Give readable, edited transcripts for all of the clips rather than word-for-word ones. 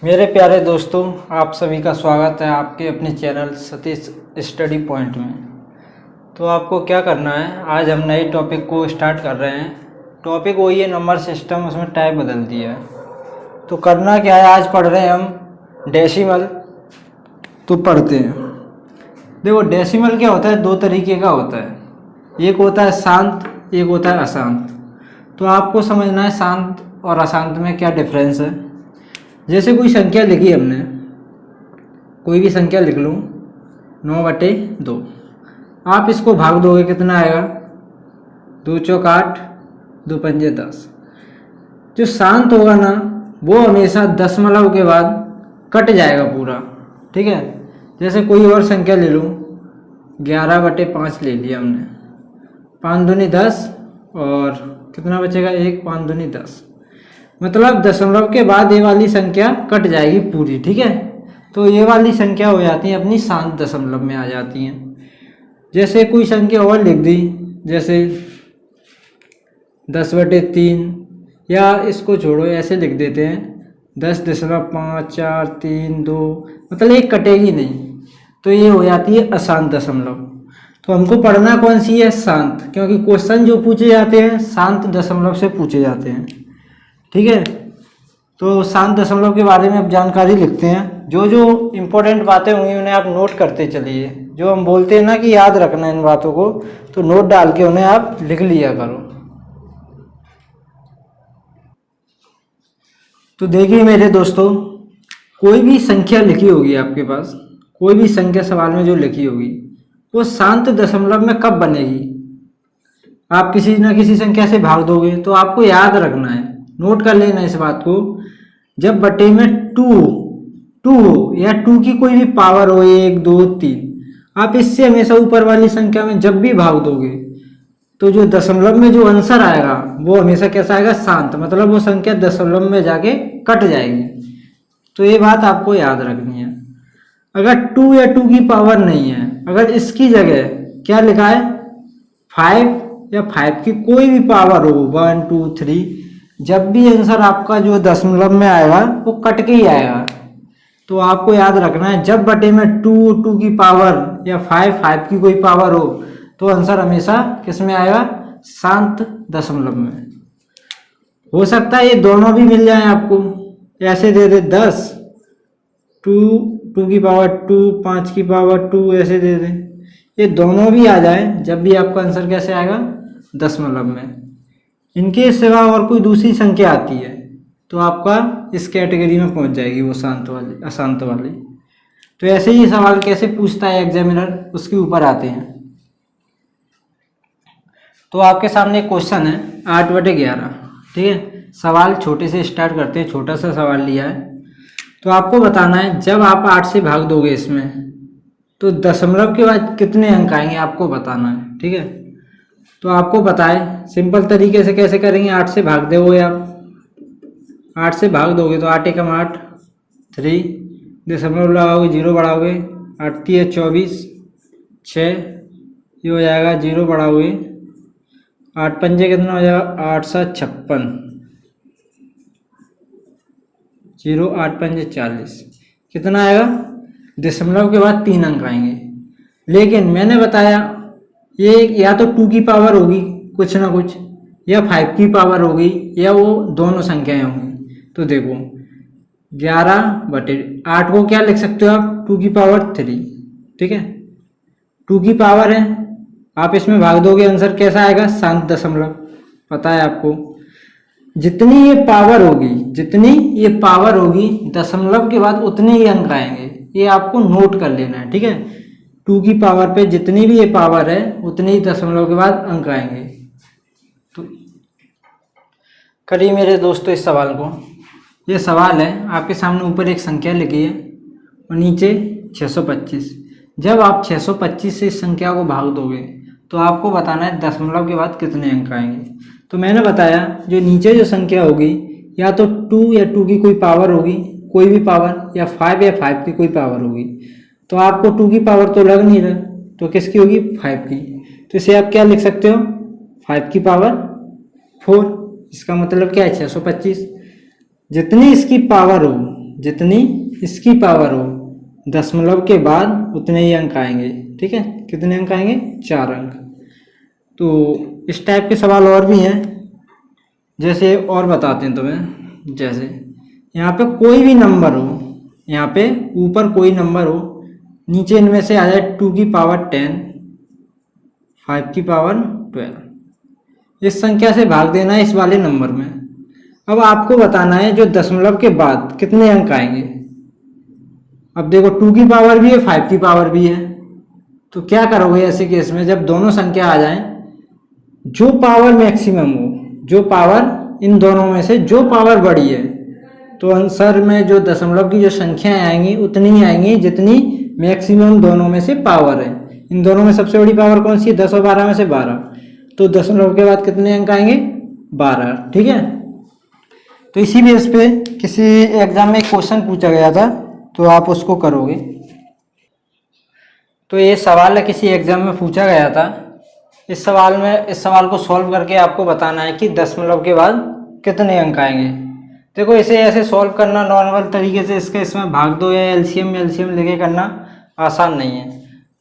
मेरे प्यारे दोस्तों, आप सभी का स्वागत है आपके अपने चैनल सतीश स्टडी पॉइंट में। तो आपको क्या करना है, आज हम नए टॉपिक को स्टार्ट कर रहे हैं। टॉपिक वही है, नंबर सिस्टम, उसमें टाइप बदल दिया है। तो करना क्या है, आज पढ़ रहे हैं हम डेसिमल। तो पढ़ते हैं। देखो, डेसिमल क्या होता है, दो तरीके का होता है। एक होता है शांत, एक होता है अशांत। तो आपको समझना है शांत और अशांत में क्या डिफरेंस है। जैसे कोई संख्या लिखी हमने, कोई भी संख्या लिख लूँ 9/2। आप इसको भाग दोगे कितना आएगा, 2 चौक 8, 2 पंजे 10। जो शांत होगा ना, वो हमेशा दशमलव के बाद कट जाएगा पूरा। ठीक है, जैसे कोई और संख्या ले लूँ, 11/5 ले लिया हमने, 5 दूनी 10 और कितना बचेगा, 1, 5 दूनी 10। मतलब दशमलव के बाद ये वाली संख्या कट जाएगी पूरी। ठीक है, तो ये वाली संख्या हो जाती है अपनी शांत दशमलव में आ जाती हैं। जैसे कोई संख्या और लिख दी, जैसे 10/3, या इसको छोड़ो ऐसे लिख देते हैं 10.5, 4, 3, 2, मतलब एक कटेगी नहीं। तो ये हो जाती है अशांत दशमलव। तो हमको पढ़ना कौन सी है, शांत, क्योंकि क्वेश्चन जो पूछे जाते हैं शांत दशमलव से पूछे जाते हैं। ठीक है, तो शांत दशमलव के बारे में अब जानकारी लिखते हैं। जो जो इम्पोर्टेंट बातें हुई उन्हें आप नोट करते चलिए। जो हम बोलते हैं ना कि याद रखना इन बातों को, तो नोट डाल के उन्हें आप लिख लिया करो। तो देखिए मेरे दोस्तों, कोई भी संख्या लिखी होगी आपके पास, कोई भी संख्या सवाल में जो लिखी होगी, वो शांत दशमलव में कब बनेगी। आप किसी न किसी संख्या से भाग दोगे, तो आपको याद रखना है, नोट कर लेना इस बात को, जब बटे में टू हो या टू की कोई भी पावर हो, 1, 2, 3, आप इससे हमेशा ऊपर वाली संख्या में जब भी भाग दोगे, तो जो दशमलव में जो आंसर आएगा वो हमेशा कैसा आएगा, शांत। मतलब वो संख्या दशमलव में जाके कट जाएगी। तो ये बात आपको याद रखनी है। अगर 2 या 2 की पावर नहीं है, अगर इसकी जगह क्या लिखा है, 5 या 5 की कोई भी पावर हो, 1, 2, 3, जब भी आंसर आपका जो दशमलव में आएगा वो कट के ही आएगा। तो आपको याद रखना है, जब बटे में 2 की पावर या 5 की कोई पावर हो, तो आंसर हमेशा किस में आएगा, शांत दशमलव में। हो सकता है ये दोनों भी मिल जाए आपको, ऐसे दे दे 10, 2 की पावर 2, 5 की पावर 2, ऐसे दे दे, ये दोनों भी आ जाए, जब भी आपका आंसर कैसे आएगा, दशमलव में। इनके सिवा और कोई दूसरी संख्या आती है तो आपका इस कैटेगरी में पहुंच जाएगी, वो शांत वाली, अशांत वाली। तो ऐसे ही सवाल कैसे पूछता है एग्जामिनर, उसके ऊपर आते हैं। तो आपके सामने एक क्वेश्चन है 8/11। ठीक है, सवाल छोटे से स्टार्ट करते हैं, छोटा सा सवाल लिया है। तो आपको बताना है, जब आप 8 से भाग दोगे इसमें, तो दशमलव के बाद कितने अंक आएंगे आपको बताना है। ठीक है, तो आपको पता है सिंपल तरीके से कैसे करेंगे। 8 से भाग दोगे आप, 8 से भाग दोगे तो 8 एकम 8, 3, दशमलव लगाओगे, 0 बढ़ाओगे, 8 3 24, 6, ये हो जाएगा, 0 बढ़ाओगे, 8 पंजे कितना हो जाएगा, 8 7 56, 0, 8 पंजे 40, कितना आएगा, दशमलव के बाद 3 अंक आएंगे। लेकिन मैंने बताया ये या तो 2 की पावर होगी कुछ ना कुछ, या 5 की पावर होगी, या वो दोनों संख्याएं होंगी। तो देखो 11/8 को क्या लिख सकते हो आप, 2 की पावर 3। ठीक है, 2 की पावर है, आप इसमें भाग दोगे, आंसर कैसा आएगा, शांत दशमलव। पता है आपको, जितनी ये पावर होगी, जितनी ये पावर होगी, दशमलव के बाद उतने ही अंक आएंगे। ये आपको नोट कर लेना है। ठीक है, 2 की पावर पे जितनी भी ये पावर है, उतने ही दशमलव के बाद अंक आएंगे। तो करिए मेरे दोस्तों इस सवाल को। ये सवाल है, आपके सामने ऊपर एक संख्या लिखी है और नीचे 625। जब आप 625 से इस संख्या को भाग दोगे, तो आपको बताना है दशमलव के बाद कितने अंक आएंगे। तो मैंने बताया, जो नीचे जो संख्या होगी, या तो 2 या 2 की कोई पावर होगी, कोई भी पावर, या 5 या 5 की कोई पावर होगी। तो आपको 2 की पावर तो लग नहीं रहा, तो किसकी होगी, 5 की। तो इसे आप क्या लिख सकते हो, 5 की पावर 4। इसका मतलब क्या है, 625। जितनी इसकी पावर हो, जितनी इसकी पावर हो, दशमलव के बाद उतने ही अंक आएंगे। ठीक है, कितने अंक आएंगे? 4 अंक। तो इस टाइप के सवाल और भी हैं, जैसे और बताते हैं तुम्हें। जैसे यहाँ पे कोई भी नंबर हो, यहाँ पे ऊपर कोई नंबर हो, नीचे इनमें से आ जाए 2 की पावर 10, 5 की पावर 12, इस संख्या से भाग देना है इस वाले नंबर में। अब आपको बताना है जो दशमलव के बाद कितने अंक आएंगे। अब देखो 2 की पावर भी है, 5 की पावर भी है, तो क्या करोगे ऐसे केस में? जब दोनों संख्या आ जाएं, जो पावर मैक्सिमम हो, जो पावर इन दोनों में से जो पावर बड़ी है, तो आंसर में जो दशमलव की जो संख्याएं आएंगी उतनी ही आएंगी जितनी मैक्सिमम दोनों में से पावर है। इन दोनों में सबसे बड़ी पावर कौन सी है? 10 और 12 में से 12, तो दशमलव के बाद कितने अंक आएंगे? 12। ठीक है, तो इसी बेस पे किसी एग्जाम में एक क्वेश्चन पूछा गया था, तो आप उसको करोगे। तो ये सवाल किसी एग्जाम में पूछा गया था। इस सवाल को सॉल्व करके आपको बताना है कि दशमलव के बाद कितने अंक आएंगे। देखो इसे ऐसे सॉल्व करना नॉर्मल तरीके से इसमें भाग दो या एलसीएम लेके करना आसान नहीं है।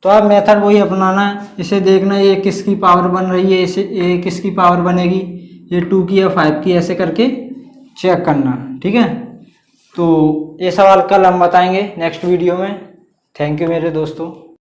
तो आप मेथड वही अपनाना है। इसे देखना ये किसकी पावर बन रही है, ये किसकी पावर बनेगी, ये 2 की या 5 की, ऐसे करके चेक करना। ठीक है, तो ये सवाल कल हम बताएंगे नेक्स्ट वीडियो में। थैंक यू मेरे दोस्तों।